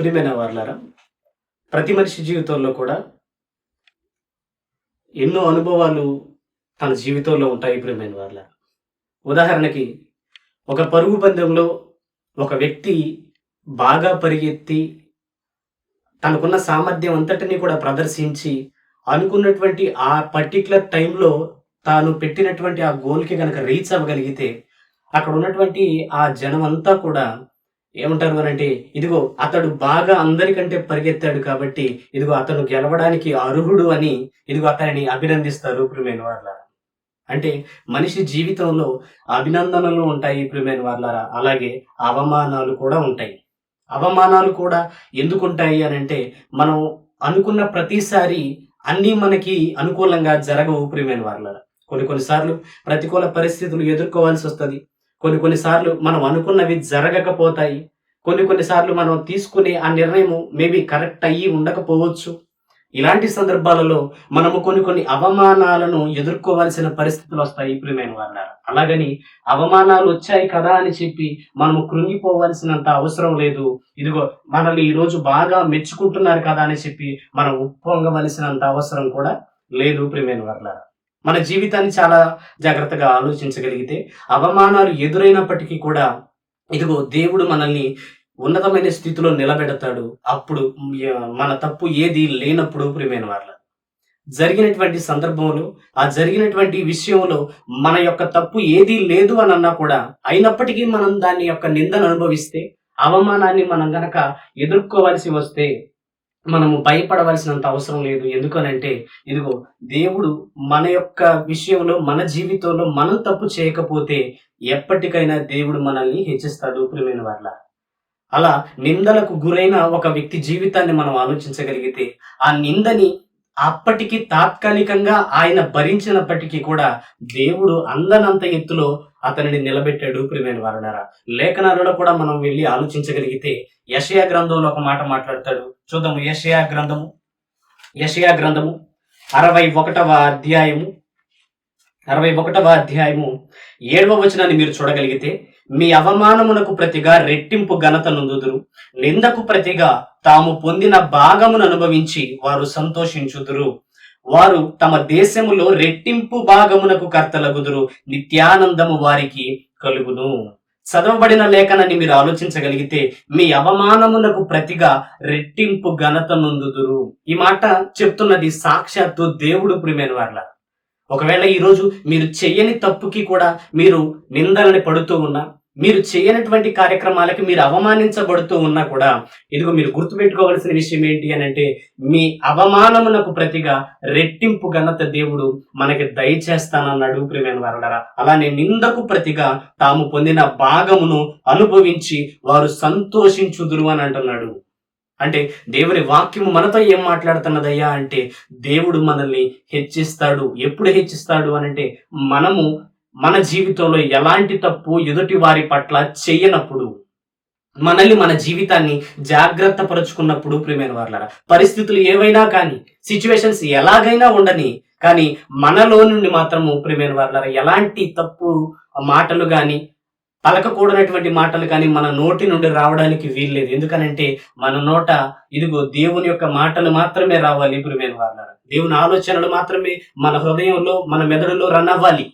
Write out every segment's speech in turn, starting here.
ప్రియమైన వారలారా, ప్రతి మనిషి జీవితంలో కూడా ఎన్నో అనుభవాలు తన జీవితంలో ఉంటాయి ప్రియమైన వారలారా. ఉదాహరణకి ఒక పరుగు పందెంలో ఒక వ్యక్తి బాగా పరిగెత్తి తనకున్న సామర్థ్యం అంతటిని కూడా ప్రదర్శించి అనుకున్నటువంటి ఆ పర్టిక్యులర్ టైంలో తాను పెట్టినటువంటి ఆ గోల్‌కి గనక రీచ్ అవ్వగలిగితే అక్కడ ఉన్నటువంటి ఆ జనమంతా కూడా ఏమంటారు అనంటే, ఇదిగో అతడు బాగా అందరికంటే పరిగెత్తాడు కాబట్టి, ఇదిగో అతను గెలవడానికి అర్హుడు అని ఇదిగో అతనిని అభినందిస్తారు ప్రియమైన వారలారా. అంటే మనిషి జీవితంలో అభినందనలు ఉంటాయి ప్రియమైన వారలారా. అలాగే అవమానాలు కూడా ఉంటాయి. అవమానాలు కూడా ఎందుకుంటాయి అనంటే, మనం అనుకున్న ప్రతిసారి అన్నీ మనకి అనుకూలంగా జరగవు ప్రియమైన వారలారా. కొన్ని కొన్ని సార్లు ప్రతికూల పరిస్థితులు ఎదుర్కోవాల్సొస్తది. కొన్ని కొన్ని సార్లు మనం అనుకున్నవి జరగకపోతాయి. కొన్ని కొన్ని సార్లు మనం తీసుకునే ఆ నిర్ణయము మేబీ కరెక్ట్ అయ్యి ఉండకపోవచ్చు. ఇలాంటి సందర్భాలలో మనము కొన్ని కొన్ని అవమానాలను ఎదుర్కోవాల్సిన పరిస్థితులొస్తాయి ప్రియమైన వారలారా. అలాగని అవమానాలొచ్చాయి కదా అని చెప్పి మనము కృంగిపోవాల్సినంత అవసరం లేదు. ఇదిగో మనల్ని ఈరోజు బాగా మెచ్చుకుంటున్నారు కదా అని చెప్పి మనం ఉప్పొంగవలసినంత అవసరం కూడా లేదు ప్రియమైన వారలారా. మన జీవితాన్ని చాలా జాగ్రత్తగా ఆలోచించగలిగితే అవమానాలు ఎదురైనప్పటికీ కూడా ఇదిగో దేవుడు మనల్ని ఉన్నతమైన స్థితిలో నిలబెడతాడు. అప్పుడు మన తప్పు ఏది లేనప్పుడు ప్రియమైన వారలారా. జరిగినటువంటి సందర్భంలో, ఆ జరిగినటువంటి విషయంలో మన యొక్క తప్పు ఏదీ లేదు అనన్నా కూడా అయినప్పటికీ మనం దాని యొక్క నిందను అనుభవిస్తే, అవమానాన్ని మనం గనక ఎదుర్కోవాల్సి వస్తే మనము భయపడవలసినంత అవసరం లేదు. ఎందుకనంటే, ఇదిగో దేవుడు మన యొక్క విషయంలో, మన జీవితంలో మనం తప్పు చేయకపోతే ఎప్పటికైనా దేవుడు మనల్ని హెచ్చిస్తాడు ప్రియమైన వారలారా. అలా నిందలకు గురైన ఒక వ్యక్తి జీవితాన్ని మనం ఆలోచించగలిగితే, ఆ నిందని అప్పటికి తాత్కాలికంగా ఆయన భరించినప్పటికీ కూడా దేవుడు అందనంత ఎత్తులో అతనిని నిలబెట్టాడు ప్రియమైన వారలారా. లేఖనాలలో కూడా మనం వెళ్ళి ఆలోచించగలిగితే యెషయా గ్రంథంలో ఒక మాట మాట్లాడతాడు. చూద్దాము యెషయా గ్రంథము 61వ అధ్యాయము 61వ అధ్యాయము 7వ వచనాన్ని మీరు చూడగలిగితే, మీ అవమానమునకు ప్రతిగా రెట్టింపు ఘనత నొందుదురు, నిందకు ప్రతిగా తాము పొందిన భాగమును అనుభవించి వారు సంతోషించుదురు. వారు తమ దేశములో రెట్టింపు భాగమునకు కర్తలగుదురు, నిత్యానందము వారికి కలుగును. చదవబడిన లేఖనాన్ని మీరు ఆలోచించగలిగితే, మీ అవమానమునకు ప్రతిగా రెట్టింపు ఘనత నొందుదురు. ఈ మాట చెప్తున్నది సాక్షాత్తు దేవుడు ప్రియమైన వారలారా. ఒకవేళ ఈరోజు మీరు చెయ్యని తప్పుకి కూడా మీరు నిందలని పడుతూ ఉన్నా, మీరు చేయనటువంటి కార్యక్రమాలకి మీరు అవమానించబడుతూ ఉన్నా కూడా, ఇదిగో మీరు గుర్తుపెట్టుకోవాల్సిన విషయం ఏంటి అని అంటే, మీ అవమానమునకు ప్రతిగా రెట్టింపు ఘనత దేవుడు మనకి దయచేస్తానన్నాడు ప్రియమైన వారలారా. అలానే నిందకు ప్రతిగా తాము పొందిన భాగమును అనుభవించి వారు సంతోషించుదురు అని అంటున్నాడు. అంటే దేవుని వాక్యము మనతో ఏం మాట్లాడుతున్నదయ్యా అంటే, దేవుడు మనల్ని హెచ్చిస్తాడు. ఎప్పుడు హెచ్చిస్తాడు అనంటే, మనము మన జీవితంలో ఎలాంటి తప్పు ఎదుటి వారి పట్ల చెయ్యనప్పుడు, మనల్ని మన జీవితాన్ని జాగ్రత్త పరుచుకున్నప్పుడు ప్రియమైన వారలారా. పరిస్థితులు ఏవైనా కానీ, సిచ్యువేషన్స్ ఎలాగైనా ఉండని, కానీ మనలో నుండి మాత్రము ప్రియమైన వారలారా ఎలాంటి తప్పు మాటలు గాని, పలకకూడనటువంటి మాటలు కానీ మన నోటి నుండి రావడానికి వీల్లేదు. ఎందుకనంటే మన నోట ఇదిగో దేవుని యొక్క మాటలు మాత్రమే రావాలి ప్రియమైన వారలారా. దేవుని ఆలోచనలు మాత్రమే మన హృదయంలో, మన మెదడులో రన్ అవ్వాలి.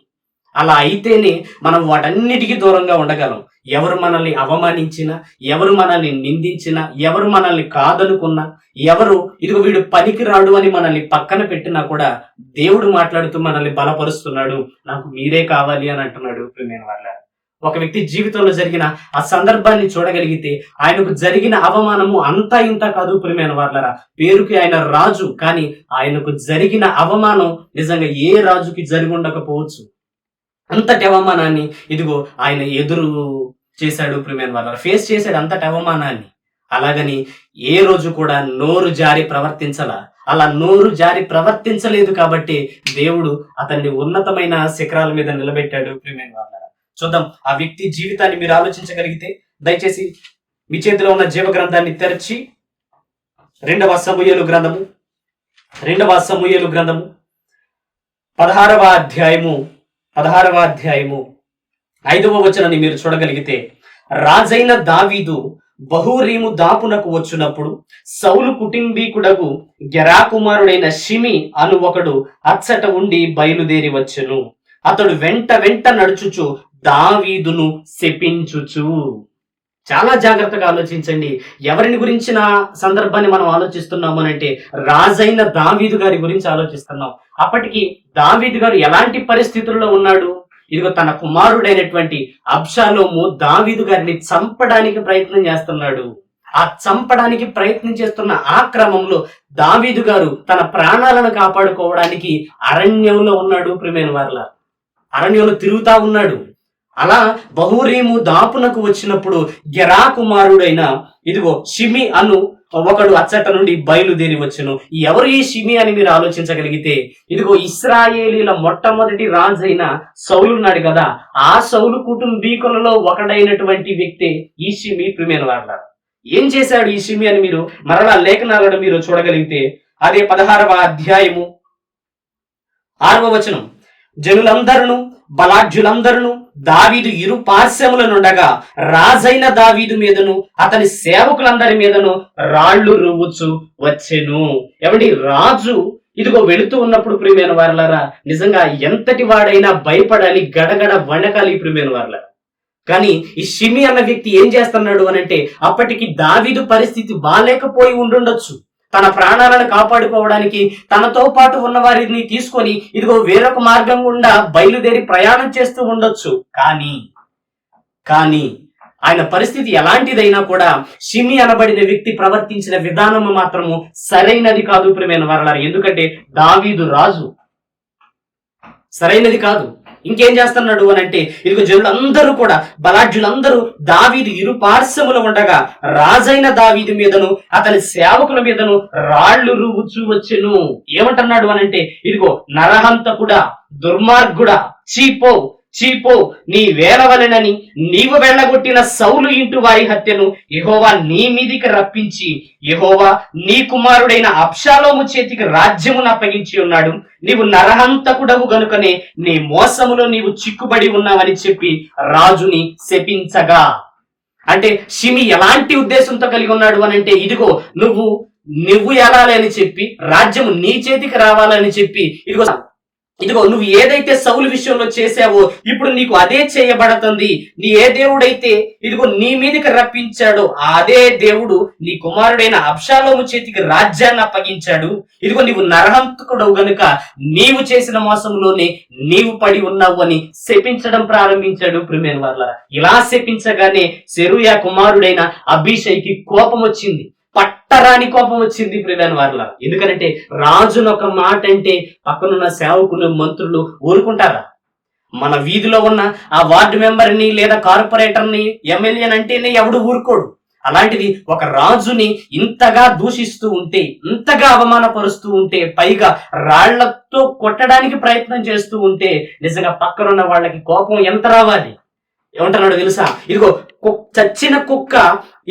అలా అయితేనే మనం వాటన్నిటికీ దూరంగా ఉండగలం. ఎవరు మనల్ని అవమానించినా, ఎవరు మనల్ని నిందించినా, ఎవరు మనల్ని కాదనుకున్నా, ఎవరు ఇదిగో వీడు పనికిరాడు అని మనల్ని పక్కన పెట్టినా కూడా దేవుడు మాట్లాడుతూ మనల్ని బలపరుస్తున్నాడు. నాకు మీరే కావాలి అని అంటున్నాడు ప్రియమైన వారలారా. ఒక వ్యక్తి జీవితంలో జరిగిన ఆ సందర్భాన్ని చూడగలిగితే, ఆయనకు జరిగిన అవమానము అంతా ఇంత కాదు ప్రియమైన వారలారా. పేరుకి ఆయన రాజు, కానీ ఆయనకు జరిగిన అవమానం నిజంగా ఏ రాజుకి జరిగి ఉండకపోవచ్చు. అంతటి అవమానాన్ని ఇదిగో ఆయన ఎదురు చేశాడు ప్రియమైన వారలారా. ఫేస్ చేశాడు అంతటి అవమానాన్ని. అలాగని ఏ రోజు కూడా నోరు జారి ప్రవర్తించలా. అలా నోరు జారి ప్రవర్తించలేదు కాబట్టి దేవుడు అతన్ని ఉన్నతమైన శిఖరాల మీద నిలబెట్టాడు ప్రియమైన వారలారా. చూద్దాం ఆ వ్యక్తి జీవితాన్ని మీరు ఆలోచించగలిగితే, దయచేసి మీ చేతిలో ఉన్న జీవ గ్రంథాన్ని తెరచి 2వ సమూయేలు గ్రంథము 16వ అధ్యాయము 5వ వచనాన్ని మీరు చూడగలిగితే, రాజైన దావీదు బహూరీము దాపునకు వచ్చినప్పుడు సౌలు కుటుంబీకుడగు గెరా కుమారుడైన షిమి అను ఒకడు అచ్చట ఉండి బయలుదేరి వచ్చెను. అతడు వెంట వెంట నడుచుచు దావీదును శపించుచు. చాలా జాగ్రత్తగా ఆలోచించండి. ఎవరిని గురించిన సందర్భాన్ని మనం ఆలోచిస్తున్నాము అంటే రాజైన దావీదు గారి గురించి ఆలోచిస్తున్నాం. అప్పటికి దావీదు గారు ఎలాంటి పరిస్థితుల్లో ఉన్నాడు? ఇదిగో తన కుమారుడైనటువంటి అబ్షాలోము దావీదు గారిని చంపడానికి ప్రయత్నం చేస్తున్నాడు. ఆ చంపడానికి ప్రయత్నం చేస్తున్న ఆ క్రమంలో దావీదు గారు తన ప్రాణాలను కాపాడుకోవడానికి అరణ్యంలో ఉన్నాడు. ప్రియమైన వారల, అరణ్యంలో తిరుగుతా ఉన్నాడు. అలా బహూరీము దాపునకు వచ్చినప్పుడు గెరా కుమారుడైన ఇదిగో షిమి అను ఒకడు అచ్చట నుండి బయలుదేరి వచ్చెను. ఎవరు ఈ షిమి అని మీరు ఆలోచించగలిగితే, ఇదిగో ఇశ్రాయేలీల మొట్టమొదటి రాజైన సౌలు ఉన్నాడు కదా, ఆ సౌలు కుటుంబీకులలో ఒకడైనటువంటి వ్యక్తి ఈ షిమి. ప్రియమైన వారలారా, ఏం చేశాడు ఈ షిమి అని మీరు మరలా లేఖనాలను మీరు చూడగలిగితే, అదే 16వ అధ్యాయము 6వ వచనం, జనులందరూ బలాఢ్యులందరూ దావీదు ఇరు పార్శ్వముల నుండగా రాజైన దావీదు మీదను అతని సేవకులందరి మీదను రాళ్లు రువ్వుచు వచ్చెను. ఏమండి, రాజు ఇదిగో వెళుతూ ఉన్నప్పుడు ప్రియమైన వారలారా, నిజంగా ఎంతటి వాడైనా భయపడాలి, గడగడ వణకాలి ప్రియమైన వారలారా. కానీ ఈ షిమి అన్న వ్యక్తి ఏం చేస్తున్నాడు అని అంటే, అప్పటికి దావీదు పరిస్థితి బాలేకపోయి ఉండుండొచ్చు. తన ప్రాణాలను కాపాడుకోవడానికి తనతో పాటు ఉన్న వారిని తీసుకొని ఇదిగో వేరొక మార్గం గుండా బయలుదేరి ప్రయాణం చేస్తూ ఉండొచ్చు. కానీ ఆయన పరిస్థితి ఎలాంటిదైనా కూడా షిమి అనబడిన వ్యక్తి ప్రవర్తించిన విధానము మాత్రము సరైనది కాదు ప్రియమైన వారలారా. ఎందుకంటే దావీదు రాజు, సరైనది కాదు. ఇంకేం చేస్తున్నాడు అని అంటే, ఇదిగో జనులందరూ కూడా బలాఢ్యులందరూ దావీదు ఇరు పార్శ్వముల ఉండగా రాజైన దావీదు మీదను అతని సేవకుల మీదను రాళ్లు రువ్వుచూ వచ్చెను. ఏమంటున్నాడు అని అంటే, ఇదిగో నరహంతకుడా, దుర్మార్గుడా, చీపో చీపో, నీ వేలవలెనని నీవు వెళ్ళగొట్టిన సౌలు ఇంటి వారి హత్యను యెహోవా నీ మీదికి రప్పించి యెహోవా నీ కుమారుడైన అబ్షాలోము చేతికి రాజ్యమును అప్పగించి ఉన్నాడు. నీవు నరహంతకుడవు గనుకనే నీ మోసములో నీవు చిక్కుబడి ఉన్నావని చెప్పి రాజుని శపించగా. అంటే షిమి ఎలాంటి ఉద్దేశంతో కలిగి ఉన్నాడు అని అంటే, ఇదిగో నువ్వు ఎలాలి అని చెప్పి, రాజ్యము నీ చేతికి రావాలని చెప్పి, ఇదిగో నువ్వు ఏదైతే సౌలు విషయంలో చేశావో ఇప్పుడు నీకు అదే చేయబడుతుంది. నీ ఏ దేవుడైతే ఇదిగో నీ మీదకి రప్పించాడో అదే దేవుడు నీ కుమారుడైన అబ్షాలోము చేతికి రాజ్యాన్ని అప్పగించాడు. ఇదిగో నీవు నరహంతకుడవు గనుక నీవు చేసిన మోసంలోనే నీవు పడి ఉన్నావు అని శపించడం ప్రారంభించాడు. ప్రియమైన వారలారా, ఇలా శపించగానే సెరూయా కుమారుడైన అబీషైకి కోపం వచ్చింది, పట్టరాని కోపం వచ్చింది ప్రియమైన వారలారా. ఎందుకంటే రాజును ఒక మాట అంటే పక్కనున్న సేవకులు, మంత్రులు ఊరుకుంటారా? మన వీధిలో ఉన్న ఆ వార్డు మెంబర్ని లేదా కార్పొరేటర్ని, ఎమ్మెల్యేని అంటేనే ఎవడు ఊరుకోడు. అలాంటిది ఒక రాజుని ఇంతగా దూషిస్తూ ఉంటే, ఇంతగా అవమానపరుస్తూ ఉంటే, పైగా రాళ్లతో కొట్టడానికి ప్రయత్నం చేస్తూ ఉంటే నిజంగా పక్కనున్న వాళ్ళకి కోపం ఎంత రావాలి? ఏమంటున్నాడు తెలుసా? ఇదిగో చచ్చిన కుక్క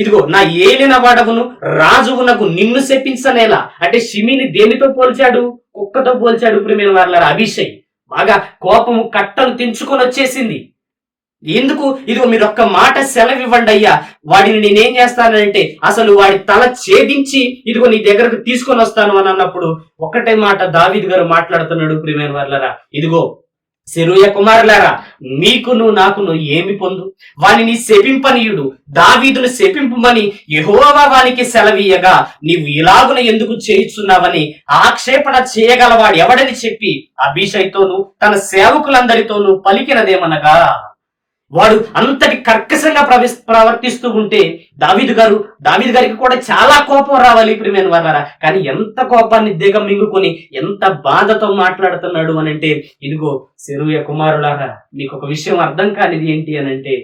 ఇదిగో నా ఏలిన వాడవును రాజువునకు నిన్ను శపించనేలా. అంటే షిమిని దేనితో పోల్చాడు? కుక్కతో పోల్చాడు. ప్రియమైన వారలారా, అభిషేక్ బాగా కోపము కట్టలు తెంచుకొని వచ్చేసింది. ఎందుకు? ఇదిగో మీరు ఒక్క మాట సెలవివ్వండి అయ్యా, వాడిని నేనేం చేస్తానంటే అసలు వాడి తల ఛేదించి ఇదిగో నీ దగ్గరకు తీసుకొని వస్తాను అని అన్నప్పుడు ఒక్కటే మాట దావీదు గారు మాట్లాడుతున్నాడు. ప్రియమైన వారలారా, ఇదిగో సెరూయా కుమారులారా, మీకును నాకును ఏమి పొందు? వానిని శపింపనీయుడు, దావీదును శపింపమని యెహోవా వానికి సెలవీయగా నీవు ఇలాగున ఎందుకు చేయుచున్నావని ఆక్షేపణ చేయగలవాడు ఎవడని చెప్పి అబీషైతోనూ తన సేవకులందరితోనూ పలికినదేమనగా, వాడు అంతటి కర్కశంగా ప్రవర్తిస్తూ ఉంటే దావీదు గారికి కూడా చాలా కోపం రావాలి ప్రియమైన వారలారా. కానీ ఎంత కోపాన్ని దిగమింగుకొని ఎంత బాధతో మాట్లాడుతున్నాడు అని అంటే, ఇదిగో సెరూయా కుమారులారా, మీకు ఒక విషయం అర్థం కానిది ఏంటి అని అంటే,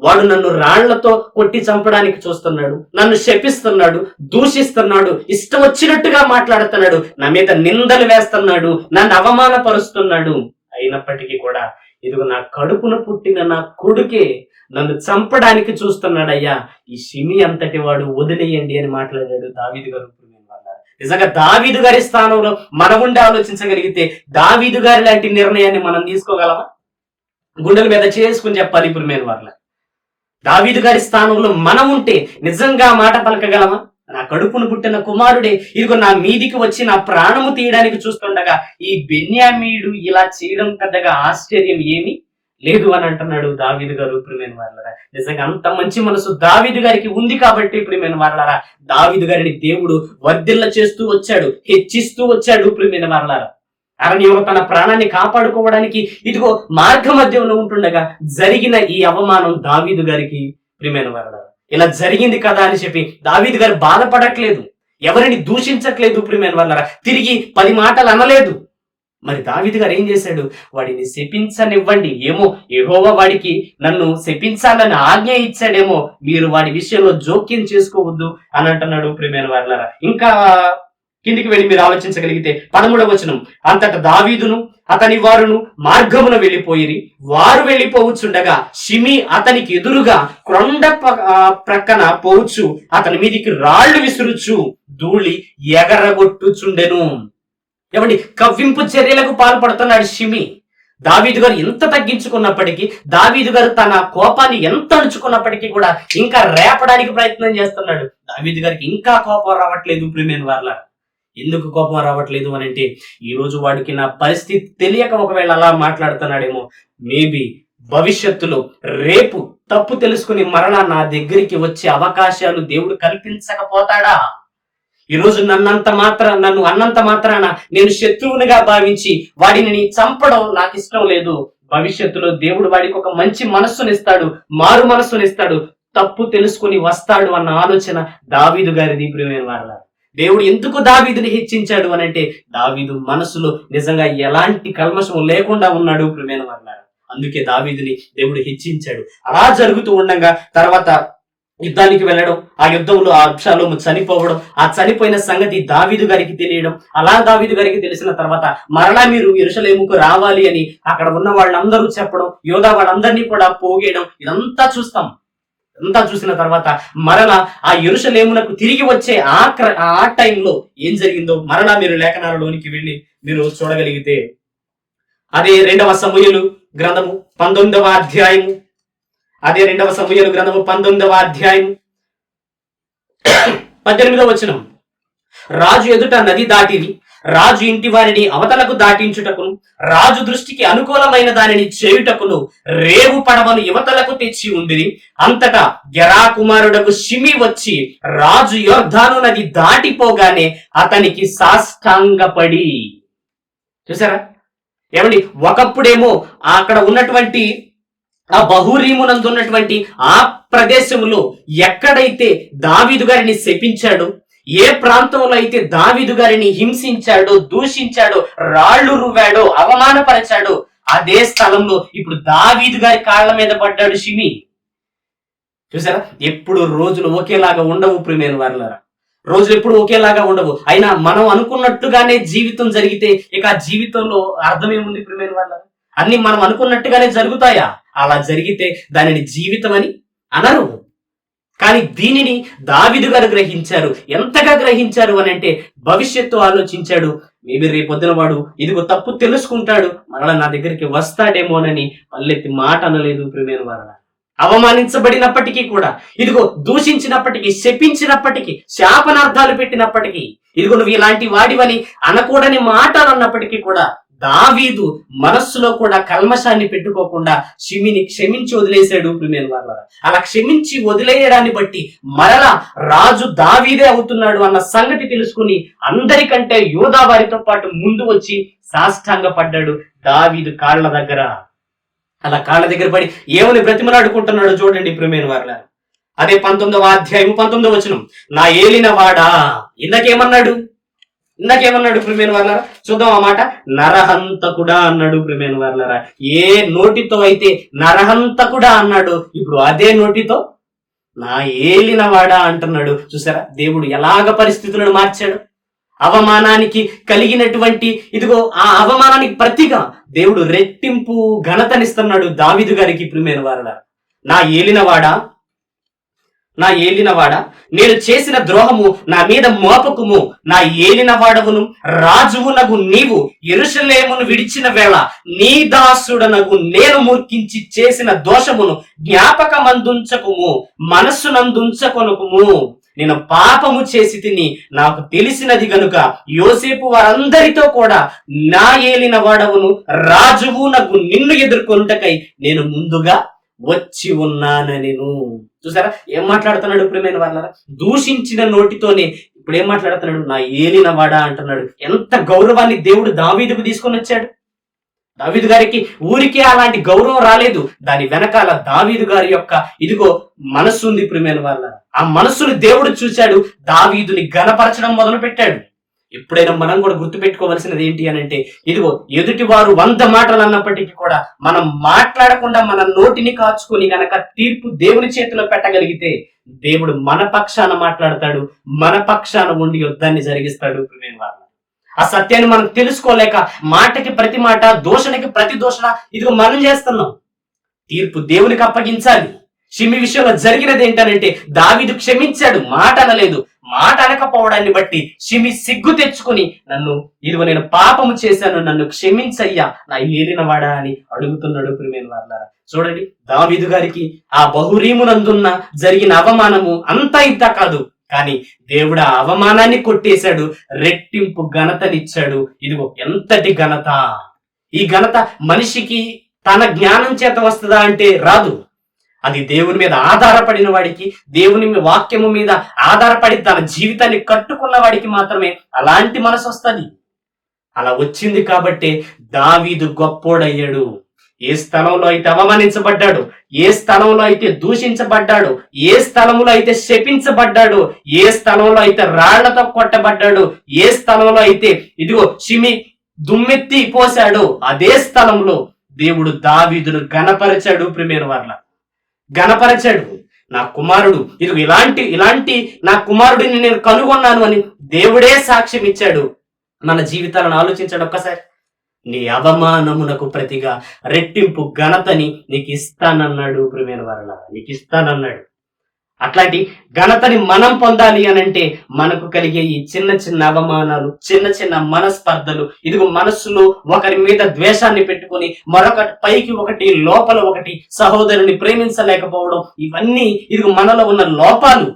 వాడు నన్ను రాళ్లతో కొట్టి చంపడానికి చూస్తున్నాడు, నన్ను శపిస్తున్నాడు, దూషిస్తున్నాడు, ఇష్టం వచ్చినట్టుగా మాట్లాడుతున్నాడు, నా మీద నిందలు వేస్తున్నాడు, నన్ను అవమానపరుస్తున్నాడు. అయినప్పటికీ కూడా ఇదిగో నా కడుపున పుట్టిన నా కొడుకే నన్ను చంపడానికి చూస్తున్నాడయ్యా, ఈ షిమి అంతటి వాడు వదిలేయండి అని మాట్లాడాడు దావీదు గారు. నిజంగా దావీదు గారి స్థానంలో మనం ఉండి ఆలోచించగలిగితే దావీదు గారి లాంటి నిర్ణయాన్ని మనం తీసుకోగలమా? గుండెల మీద చేసుకుని చెప్పాలి ఇప్పుడు మేము వాళ్ళ. దావీదు గారి స్థానంలో మనం ఉంటే నిజంగా మాట పలకగలమా? నా కడుపును పుట్టిన కుమారుడే ఇదిగో నా మీదికి వచ్చి నా ప్రాణము తీయడానికి చూస్తుండగా ఈ బెన్యామీయుడు ఇలా చేయడం పెద్దగా ఆశ్చర్యం ఏమీ లేదు అని అంటున్నాడు దావీదు గారు. ప్రియమైన వారలారా, నిజంగా అంత మంచి మనసు దావీదు గారికి ఉంది కాబట్టి ప్రియమైన వారలారా, దావీదు గారిని దేవుడు వర్ధిల్ల చేస్తూ వచ్చాడు, హెచ్చిస్తూ వచ్చాడు. ప్రియమైన వారలారా, అరణ్యంలో తన ప్రాణాన్ని కాపాడుకోవడానికి ఇదిగో మార్గ మధ్యంలో ఉంటుండగా జరిగిన ఈ అవమానం దావీదు గారికి ప్రియమైన వారలారా, ఇలా జరిగింది కదా అని చెప్పి దావీదు గారు బాధపడట్లేదు, ఎవరిని దూషించట్లేదు. ప్రియమైన వారలారా, తిరిగి 10 మాటలు అనలేదు. మరి దావీదు గారు ఏం చేశాడు? వాడిని శపించనివ్వండి, ఏమో యెహోవా వాడికి నన్ను శపించాలని ఆజ్ఞ ఇచ్చాడేమో, మీరు వాడి విషయంలో జోక్యం చేసుకోవద్దు అని అంటున్నాడు. ప్రియమైన వారలారా, ఇంకా కిందికి వెళ్ళి మీరు ఆలోచించగలిగితే 13వ వచనం, అంతట దావీదును అతని వారును మార్గమున వెళ్ళిపోయిరి. వారు వెళ్ళిపోవచ్చుండగా షిమి అతనికి ఎదురుగా కొండ ప్రక్కన పోవచ్చు అతని మీదికి రాళ్లు విసురుచు ధూళి ఎగరగొట్టుచుండెను. ఏమండి, కవ్వింపు చర్యలకు పాల్పడుతున్నాడు షిమి. దావీదు గారు ఎంత తగ్గించుకున్నప్పటికీ, దావీదు గారు తన కోపాన్ని ఎంత అణుచుకున్నప్పటికీ కూడా ఇంకా రేపడానికి ప్రయత్నం చేస్తున్నాడు. దావీదు గారికి ఇంకా కోపం రావట్లేదు. ప్రియమైన వారలారా, ఎందుకు కోపం రావట్లేదు అని అంటే, ఈ రోజు వాడికి నా పరిస్థితి తెలియక ఒకవేళ అలా మాట్లాడుతున్నాడేమో. మేబీ భవిష్యత్తులో రేపు తప్పు తెలుసుకుని మరలా నా దగ్గరికి వచ్చే అవకాశాలు దేవుడు కల్పించకపోతాడా? ఈ రోజు నన్ను అన్నంత మాత్రాన నేను శత్రువునిగా భావించి వాడిని చంపడం నాకు ఇష్టం లేదు. భవిష్యత్తులో దేవుడు వాడికి ఒక మంచి మనస్సునిస్తాడు, మారు మనస్సునిస్తాడు, తప్పు తెలుసుకుని వస్తాడు అన్న ఆలోచన దావీదు గారిది. ప్రియమైన వారలారా, దేవుడు ఎందుకు దావీదుని హెచ్చించాడు అని అంటే, దావీదు మనసులో నిజంగా ఎలాంటి కల్మషం లేకుండా ఉన్నాడు. ప్రియమైన వారలారా, అందుకే దావీదుని దేవుడు హెచ్చించాడు. అలా జరుగుతూ ఉండగా తర్వాత యుద్ధానికి వెళ్ళడం, ఆ యుద్ధంలో ఆ అబ్షాలోము చనిపోవడం, ఆ చనిపోయిన సంగతి దావీదు గారికి తెలియడం, అలా దావీదు గారికి తెలిసిన తర్వాత మరలా మీరు యెరూషలేముకు రావాలి అని అక్కడ ఉన్న వాళ్ళందరూ చెప్పడం, యోధా వాళ్ళందరినీ కూడా పోగేయడం, ఇదంతా చూస్తాం. అంతా చూసిన తర్వాత మరలా ఆ యెరూషలేమునకు తిరిగి వచ్చే ఆ టైంలో ఏం జరిగిందో మరలా మీరు లేఖనాలలోనికి వెళ్ళి మీరు చూడగలిగితే, అదే 2వ సమూయేలు గ్రంథము 19వ అధ్యాయము, అదే 2వ సమూయేలు గ్రంథము 19వ అధ్యాయం 18వ వచనం, రాజు ఎదుట నది దాటిరి, రాజు ఇంటి వారిని అవతలకు దాటించుటకును రాజు దృష్టికి అనుకూలమైన దానిని చేయుటకును రేవు పడవను యువతలకు తెచ్చి ఉండిరి. అంతటా గెరా కుమారుడకు షిమి వచ్చి రాజు యొర్దాను నది దాటిపోగానే అతనికి సాష్టాంగపడి. చూసారా? ఏమండి, ఒకప్పుడేమో అక్కడ ఉన్నటువంటి ఆ బహూరీమునందు ఉన్నటువంటి ఆ ప్రదేశంలో ఎక్కడైతే దావీదు గారిని శపించాడో, ఏ ప్రాంతంలో అయితే దావీదు గారిని హింసించాడో, దూషించాడో, రాళ్లు రువ్వాడో, అవమానపరిచాడో, అదే స్థలంలో ఇప్పుడు దావీదు గారి కాళ్ల మీద పడ్డాడు షిమి. చూసారా? ఎప్పుడు రోజులు ఒకేలాగా ఉండవు ప్రియమైన వారలారా, రోజులు ఎప్పుడు ఒకేలాగా ఉండవు. అయినా మనం అనుకున్నట్టుగానే జీవితం జరిగితే ఇక ఆ జీవితంలో అర్థమేముంది ప్రియమైన వారలారా? అన్ని మనం అనుకున్నట్టుగానే జరుగుతాయా? అలా జరిగితే దానిని జీవితం అని అనరు. కానీ దీనిని దావీదు గారు గ్రహించారు. ఎంతగా గ్రహించారు అని అంటే, భవిష్యత్తు ఆలోచించాడు. మేబీ రేపొద్దున వాడు ఇదిగో తప్పు తెలుసుకుంటాడు, మరలా నా దగ్గరికి వస్తాడేమోనని పల్లెత్తి మాట అనలేదు ప్రియమైన వారలారా. అవమానించబడినప్పటికీ కూడా, ఇదిగో దూషించినప్పటికీ, శపించినప్పటికీ, శాపనార్థాలు పెట్టినప్పటికీ, ఇదిగో నువ్వు ఇలాంటి వాడివని అనకూడని మాటలు అన్నప్పటికీ కూడా దావీదు మనస్సులో కూడా కల్మషాన్ని పెట్టుకోకుండా షిమిని క్షమించి వదిలేశాడు ప్రియమైన వారలారా. అలా క్షమించి వదిలేయడాన్ని బట్టి మరలా రాజు దావీదే అవుతున్నాడు అన్న సంగతి తెలుసుకుని అందరికంటే యోధా వారితో పాటు ముందు వచ్చి సాష్టాంగ పడ్డాడు దావీదు కాళ్ళ దగ్గర. అలా కాళ్ళ దగ్గర పడి ఏమని బ్రతిమలాడుకుంటున్నాడు చూడండి ప్రియమైన వారలారా. అదే 19వ అధ్యాయం 19వ వచనం, నా ఏలిన వాడా. ఇందాకేమన్నాడు ప్రియమైన వారలారా? చూద్దాం ఆ మాట. నరహంతకుడా అన్నాడు ప్రియమైన వారలారా. ఏ నోటితో అయితే నరహంతకుడా అన్నాడు, ఇప్పుడు అదే నోటితో నా ఏలిన వాడా అంటున్నాడు. చూసారా దేవుడు ఎలాగ పరిస్థితులను మార్చాడు? అవమానానికి కలిగినటువంటి ఇదిగో ఆ అవమానానికి ప్రతిగా దేవుడు రెట్టింపు ఘనతనిస్తున్నాడు దావీదు గారికి ప్రియమైన వారలారా. నా ఏలినవాడా, నా ఏలినవాడ, నేను చేసిన ద్రోహము నా మీద మోపకుము. నా ఏలినవాడవును రాజువునగు నీవు యెరూషలేమును విడిచిన వేళ నీ దాసుడనగు నేను మూర్ఖించి చేసిన దోషమును జ్ఞాపకమందుంచకుము, మనస్సునందుంచకొనుకుము. నేను పాపము చేసి తిని నాకు తెలిసినది గనుక యోసేపు వారందరితో కూడా నా ఏలిన వాడవును రాజువు నగు నిన్ను ఎదుర్కొనుటకై నేను ముందుగా వచ్చి ఉన్నానని. చూసారా ఏం మాట్లాడుతున్నాడు ప్రియమైన వాళ్ళారా? దూషించిన నోటితోనే ఇప్పుడు ఏం మాట్లాడుతున్నాడు? నా ఏలిన వాడా అంటున్నాడు. ఎంత గౌరవాన్ని దేవుడు దావీదుకు తీసుకొని వచ్చాడు. దావీదు గారికి ఊరికే అలాంటి గౌరవం రాలేదు. దాని వెనకాల దావీదు గారి యొక్క ఇదిగో మనస్సు ఉంది ప్రియమైన వాళ్ళ. ఆ మనస్సును దేవుడు చూశాడు, దావీదుని ఘనపరచడం మొదలు పెట్టాడు. ఎప్పుడైనా మనం కూడా గుర్తుపెట్టుకోవలసినది ఏంటి అని అంటే, ఇదిగో ఎదుటి వారు 100 మాటలు అన్నప్పటికీ కూడా మనం మాట్లాడకుండా మన నోటిని కాచుకొని గనక తీర్పు దేవుని చేతిలో పెట్టగలిగితే దేవుడు మన పక్షాన మాట్లాడతాడు, మన పక్షాన ఉండి యుద్ధాన్ని జరిగిస్తాడు ప్రియమైన వాళ్ళ. ఆ సత్యాన్ని మనం తెలుసుకోలేక మాటకి ప్రతి మాట, దోషణకి ప్రతి దోషణ ఇదిగో మనం చేస్తున్నాం. తీర్పు దేవునికి అప్పగించాలి. షిమి విషయంలో జరిగినది ఏంటనంటే, దావీదు క్షమించాడు, మాట అనలేదు. మాట అనకపోవడాన్ని బట్టి షిమి సిగ్గు తెచ్చుకుని నన్ను ఇదిగో నేను పాపము చేశాను, నన్ను క్షమించయ్యా నా ఏలినవాడా అని అడుగుతున్నాడు ప్రియమైన వాళ్ళారా. చూడండి, దావీదు గారికి ఆ బహురీమునందున్న జరిగిన అవమానము అంతా ఇంత కాదు, కానీ దేవుడు ఆ అవమానాన్ని కొట్టేశాడు, రెట్టింపు ఘనతనిచ్చాడు. ఇదిగో ఎంతటి ఘనత! ఈ ఘనత మనిషికి తన జ్ఞానం చేత వస్తుందా అంటే రాదు. అది దేవుని మీద ఆధారపడిన వాడికి, దేవుని వాక్యము మీద ఆధారపడి తన జీవితాన్ని కట్టుకున్న వాడికి మాత్రమే అలాంటి మనసు వస్తుంది. అలా వచ్చింది కాబట్టే దావీదు గొప్పోడయ్యాడు. ఏ స్థలంలో అయితే అవమానించబడ్డాడు, ఏ స్థలంలో అయితే దూషించబడ్డాడు, ఏ స్థలంలో అయితే శపించబడ్డాడు, ఏ స్థలంలో అయితే రాళ్లతో కొట్టబడ్డాడు, ఏ స్థలంలో అయితే ఇదిగో షిమి దుమ్మెత్తి పోశాడు, అదే స్థలంలో దేవుడు దావీదును ఘనపరిచాడు ప్రియమైన వాళ్ళ. ఘనపరచాడు. నా కుమారుడు ఇదిగో ఇలాంటి నా కుమారుడిని నేను కనుగొన్నాను అని దేవుడే సాక్ష్యం ఇచ్చాడు. మన జీవితాలను ఆలోచించాడు ఒక్కసారి. నీ అవమానమునకు ప్రతిగా రెట్టింపు ఘనతని నీకు ఇస్తానన్నాడు ప్రియమైన వారలా, నీకు ఇస్తానన్నాడు. అట్లాంటి ఘనతని మనం పొందాలి అనంటే మనకు కలిగే ఈ చిన్న చిన్న అవమానాలు, చిన్న చిన్న మనస్పర్ధలు, ఇదిగో మనస్సులో ఒకరి మీద ద్వేషాన్ని పెట్టుకొని మరొకటి పైకి ఒకటి లోపల ఒకటి సహోదరుని ప్రేమించలేకపోవడం, ఇవన్నీ ఇదిగో మనలో ఉన్న లోపాలు.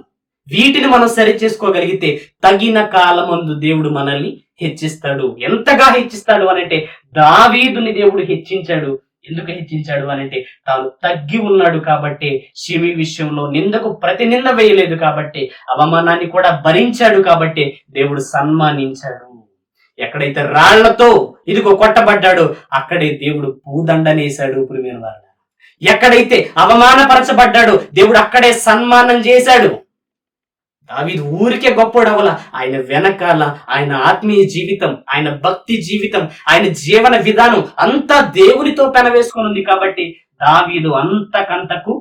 వీటిని మనం సరి చేసుకోగలిగితే తగిన కాలమందు దేవుడు మనల్ని హెచ్చిస్తాడు. ఎంతగా హెచ్చిస్తాడు అనంటే, దావీదుని దేవుడు హెచ్చించాడు. ఎందుకు హెచ్చించాడు అనంటే, తాను తగ్గి ఉన్నాడు కాబట్టి, షిమి విషయంలో నిందకు ప్రతి నింద వేయలేదు కాబట్టి, అవమానాన్ని కూడా భరించాడు కాబట్టి దేవుడు సన్మానించాడు. ఎక్కడైతే రాళ్లతో ఇదిగో కొట్టబడ్డాడో అక్కడే దేవుడు పూదండనేశాడు ప్రియమైన వారు. ఎక్కడైతే అవమానపరచబడ్డాడో దేవుడు అక్కడే సన్మానం చేశాడు. దావీదు ఊరికే గొప్పోడవల, ఆయన వెనకాల ఆయన ఆత్మీయ జీవితం, ఆయన భక్తి జీవితం, ఆయన జీవన విధానం అంతా దేవునితో పెనవేసుకొని ఉంది కాబట్టి దావీదు అంతకంతకు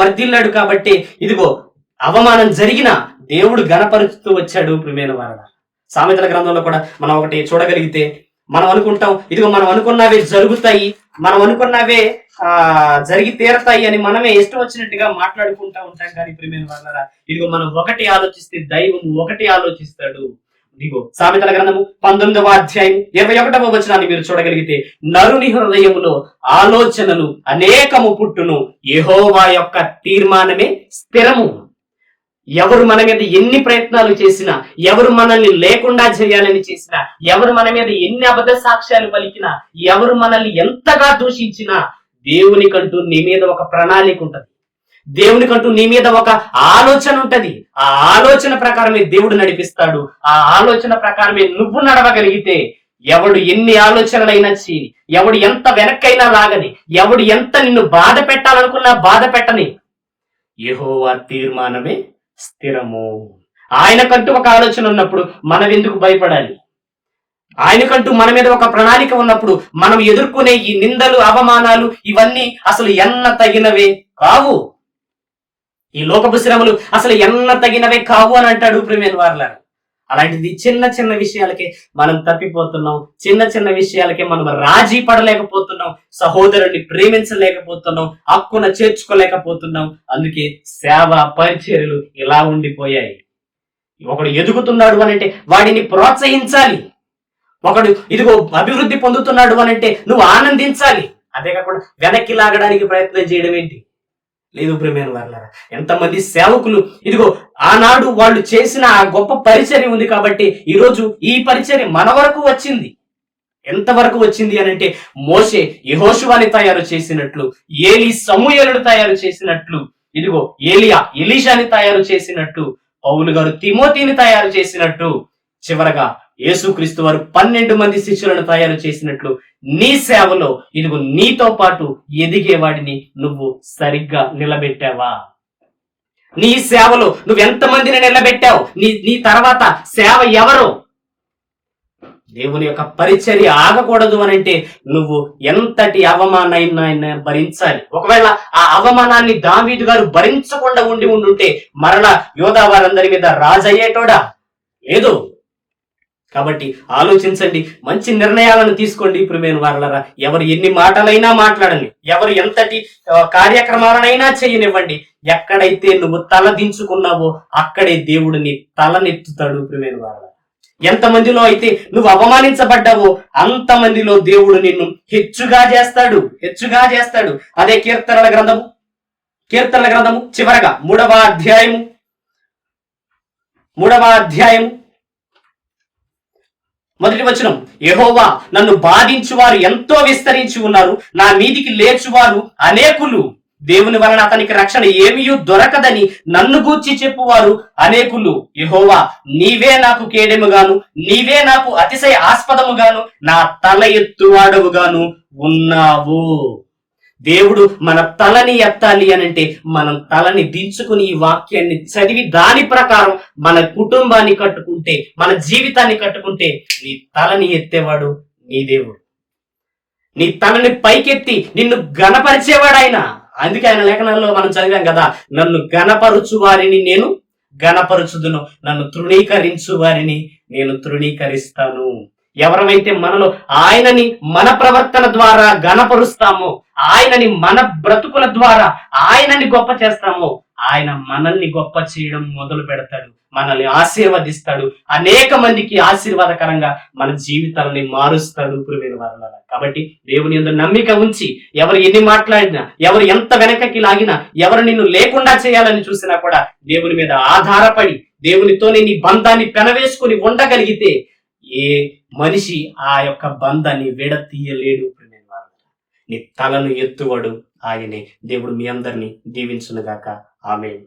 వర్ధిల్లాడు కాబట్టి ఇదిగో అవమానం జరిగిన దేవుడు ఘనపరుస్తూ వచ్చాడు ప్రియమైన వారడా. సామెతల గ్రంథంలో కూడా మనం ఒకటి చూడగలిగితే, మనం అనుకుంటాం ఇదిగో మనం అనుకున్నవే జరుగుతాయి, మనం అనుకున్నవే జరిగి తీరతాయి అని మనమే ఇష్టం వచ్చినట్టుగా మాట్లాడుకుంటా ఉంటాం. కానీ ప్రియమైన వాళ్ళరా, ఇదిగో మనం ఒకటి ఆలోచిస్తే దైవం ఒకటి ఆలోచిస్తాడు. ఇదిగో సామెతల గ్రంథము 19వ అధ్యాయం 21వ వచనాన్ని మీరు చూడగలిగితే, నరుని హృదయములో ఆలోచనలు అనేకము పుట్టును, యెహోవా యొక్క తీర్మానమే స్థిరము. ఎవరు మన మీద ఎన్ని ప్రయత్నాలు చేసినా, ఎవరు మనల్ని లేకుండా చేయాలని చేసినా, ఎవరు మన మీద ఎన్ని అబద్ధ సాక్ష్యాలు పలికినా, ఎవరు మనల్ని ఎంతగా దూషించినా, దేవునికంటూ నీ మీద ఒక ప్రణాళిక ఉంటది. దేవునికంటూ నీ మీద ఒక ఆలోచన ఉంటది. ఆ ఆలోచన ప్రకారమే దేవుడు నడిపిస్తాడు. ఆ ఆలోచన ప్రకారమే నువ్వు నడవగలిగితే, ఎవడు ఎన్ని ఆలోచనలైనా చేయని, ఎవడు ఎంత వెనక్కైనా లాగని, ఎవడు ఎంత నిన్ను బాధ పెట్టాలనుకున్నా బాధ పెట్టని, యెహోవా తీర్మానమే స్థిరము. ఆయనకంటూ ఒక ఆలోచన ఉన్నప్పుడు మనం ఎందుకు భయపడాలి? ఆయనకంటూ మన మీద ఒక ప్రణాళిక ఉన్నప్పుడు మనం ఎదుర్కొనే ఈ నిందలు, అవమానాలు ఇవన్నీ అసలు ఎన్న తగినవే కావు. ఈ లోకపు శ్రమలు అసలు ఎన్న తగినవే కావు అని అంటాడు ప్రియమైన వారలారా. అలాంటిది చిన్న చిన్న విషయాలకే మనం తప్పిపోతున్నాం. చిన్న చిన్న విషయాలకే మనం రాజీ పడలేకపోతున్నాం. సహోదరుని ప్రేమించలేకపోతున్నాం. హక్కున చేర్చుకోలేకపోతున్నాం. అందుకే సేవ పరిచర్యలు ఇలా ఉండిపోయాయి. ఒకడు ఎదుగుతున్నాడు అనంటే వాడిని ప్రోత్సహించాలి. ఒకడు ఇదిగో అభివృద్ధి పొందుతున్నాడు అనంటే నువ్వు ఆనందించాలి. అదే కాకుండా వెనక్కి లాగడానికి ప్రయత్నం చేయడం ఏంటి? లేదు ప్రియమైన వారలారా. ఎంతమంది సేవకులు ఇదిగో ఆనాడు వాళ్ళు చేసిన ఆ గొప్ప పరిచర్య ఉంది కాబట్టి ఈరోజు ఈ పరిచర్య మన వరకు వచ్చింది. ఎంతవరకు వచ్చింది అనంటే మోషే యెహోషువని తయారు చేసినట్లు, ఏలీ సమూయేలును తయారు చేసినట్లు, ఇదిగో ఏలియా ఎలీషాని తయారు చేసినట్టు, పౌలు గారు తిమోతిని తయారు చేసినట్టు, చివరగా యేసుక్రీస్తు వారు 12 మంది శిష్యులను తయారు చేసినట్లు నీ సేవలో ఇదిగో నీతో పాటు ఎదిగేవాడిని నువ్వు సరిగ్గా నిలబెట్టావా? నీ సేవలో నువ్వు ఎంతమందిని నిలబెట్టావు? నీ తర్వాత సేవ ఎవరు? దేవుని యొక్క పరిచర్య ఆగకూడదు అనంటే నువ్వు ఎంతటి అవమానాన్ని భరించాలి. ఒకవేళ ఆ అవమానాన్ని దావీదు గారు భరించకుండా ఉండుంటే మరలా యోధా వారందరి మీద రాజయ్యేటోడా? లేదు. కాబట్టి ఆలోచించండి, మంచి నిర్ణయాలను తీసుకోండి ప్రియమైన వారలారా. ఎవరు ఎన్ని మాటలైనా మాట్లాడండి, ఎవరు ఎంతటి కార్యక్రమాలనైనా చేయనివ్వండి, ఎక్కడైతే నువ్వు తల దించుకున్నావో అక్కడే దేవుడు నీ తలనెత్తుతాడు ప్రియమైన వారలారా. ఎంతమందిలో అయితే నువ్వు అవమానించబడ్డావో అంతమందిలో దేవుడు నిన్ను హెచ్చుగా చేస్తాడు. అదే కీర్తనల గ్రంథము చివరగా 3వ అధ్యాయము 1వ వచనం, యెహోవా నన్ను బాధించువారు ఎంతో విస్తరించి ఉన్నారు, నా మీదికి లేచువారు అనేకులు. దేవుని వలన అతనికి రక్షణ ఏమీయూ దొరకదని నన్ను గూర్చి చెప్పువారు అనేకులు. యెహోవా నీవే నాకు కేడెముగాను, నీవే నాకు అతిశయ ఆస్పదముగాను, నా తల ఎత్తువాడవుగాను ఉన్నావు. దేవుడు మన తలని ఎత్తాలి అనంటే మనం తలని దించుకుని ఈ వాక్యాన్ని చదివి దాని ప్రకారం మన కుటుంబాన్ని కట్టుకుంటే, మన జీవితాన్ని కట్టుకుంటే నీ తలని ఎత్తేవాడు నీ దేవుడు. నీ తలని పైకెత్తి నిన్ను గణపరిచేవాడు ఆయన. అందుకే ఆయన లేఖనాల్లో మనం చదివాం కదా, నన్ను గణపరుచు వారిని నేను గణపరుచుదును, నన్ను తృణీకరించు వారిని నేను తృణీకరిస్తాను. ఎవరైతే మనలో ఆయనని మన ప్రవర్తన ద్వారా గణపరుస్తామో, ఆయనని మన బ్రతుకుల ద్వారా ఆయనని గొప్ప చేస్తామో, ఆయన మనల్ని గొప్ప చేయడం మొదలు పెడతాడు, మనల్ని ఆశీర్వదిస్తాడు, అనేక మందికి ఆశీర్వాదకరంగా మన జీవితాలని మారుస్తాడు ప్రియమైన వారలారా. కాబట్టి దేవుని యందు నమ్మిక ఉంచి ఎవరు ఎన్ని మాట్లాడినా, ఎవరు ఎంత వెనకకి లాగినా, ఎవరు నిన్ను లేకుండా చేయాలని చూసినా కూడా దేవుని మీద ఆధారపడి దేవునితోనే నీ బంధాన్ని పెనవేసుకుని ఉండగలిగితే ఏ మనిషి ఆ యొక్క బంధాన్ని విడతీయలేడు. నీ తలను ఎత్తువాడు ఆయనే. దేవుడు మీ అందరినీ దీవించునుగాక. ఆమేన్.